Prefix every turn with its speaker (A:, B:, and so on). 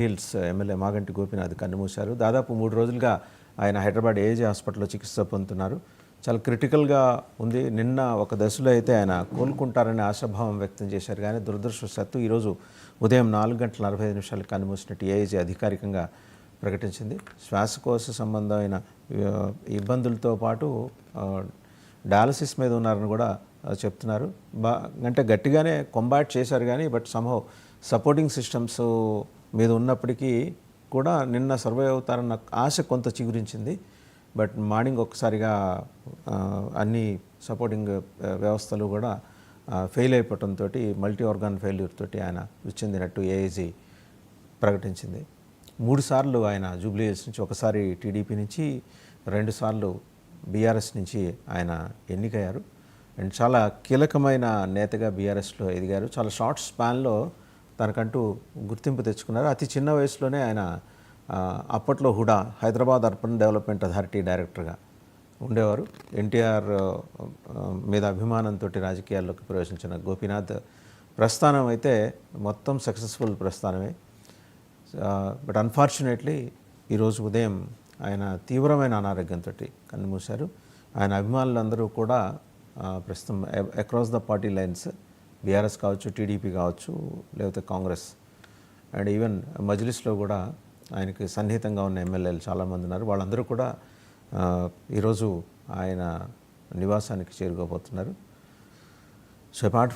A: Hills MLA Maganti Gopinath కన్నుమూశారు. దాదాపు 3 రోజులుగా ఆయన హైదరాబాద్ ఏజే హాస్పిటల్లో చికిత్స పొందుతున్నారు. చాలా క్రిటికల్గా ఉంది. నిన్న ఒక దశలో అయితే ఆయన కోలుకుంటారని ఆశాభావం వ్యక్తం చేశారు. కానీ దురదృష్టవశాత్తు ఈరోజు ఉదయం 4:45 కన్నుమూసినట్టు ఏఐజీ అధికారికంగా ప్రకటించింది. శ్వాసకోశ సంబంధమైన ఇబ్బందులతో పాటు డయాలసిస్ మీద ఉన్నారని కూడా చెప్తున్నారు. అంటే గట్టిగానే కొంబాట్ చేశారు కానీ సమ్హౌ సపోర్టింగ్ సిస్టమ్స్ మీద ఉన్నప్పటికీ కూడా నిన్న సర్వైవ్ అవుతారన్న ఆశ కొంత చిగురించింది. మార్నింగ్ ఒక్కసారిగా అన్ని సపోర్టింగ్ వ్యవస్థలు కూడా ఫెయిల్ అయిపోవడంతో మల్టీ ఆర్గాన్ ఫెయిల్యూర్ తోటి ఆయన చెందినట్టు ఏఐజీ ప్రకటించింది. 3 సార్లు ఆయన జూబ్లీ హిల్స్ నుంచి, ఒకసారి టీడీపీ నుంచి, 2 సార్లు బీఆర్ఎస్ నుంచి ఆయన ఎన్నికయ్యారు. అండ్ చాలా కీలకమైన నేతగా బీఆర్ఎస్లో ఎదిగారు. చాలా షార్ట్ స్పాన్లో తనకంటూ గుర్తింపు తెచ్చుకున్నారు. అతి చిన్న వయసులోనే ఆయన అప్పట్లో HUDA Hyderabad urban development authority డైరెక్టర్గా ఉండేవారు. ఎన్టీఆర్ మీద అభిమానంతో రాజకీయాల్లోకి ప్రవేశించిన గోపీనాథ్ ప్రస్థానం అయితే మొత్తం సక్సెస్ఫుల్ ప్రస్థానమే. అన్ఫార్చునేట్లీ ఈరోజు ఉదయం ఆయన తీవ్రమైన అనారోగ్యంతో కన్నుమూశారు. ఆయన అభిమానులందరూ కూడా ప్రస్తుతం across the party lines, BRS కావచ్చు, టీడీపీ కావచ్చు, లేకపోతే కాంగ్రెస్ అండ్ ఈవెన్ మజ్లిస్లో కూడా ఆయనకి సన్నిహితంగా ఉన్న ఎమ్మెల్యేలు చాలామంది ఉన్నారు. వాళ్ళందరూ కూడా ఈరోజు ఆయన నివాసానికి చేరుకోబోతున్నారు. So apart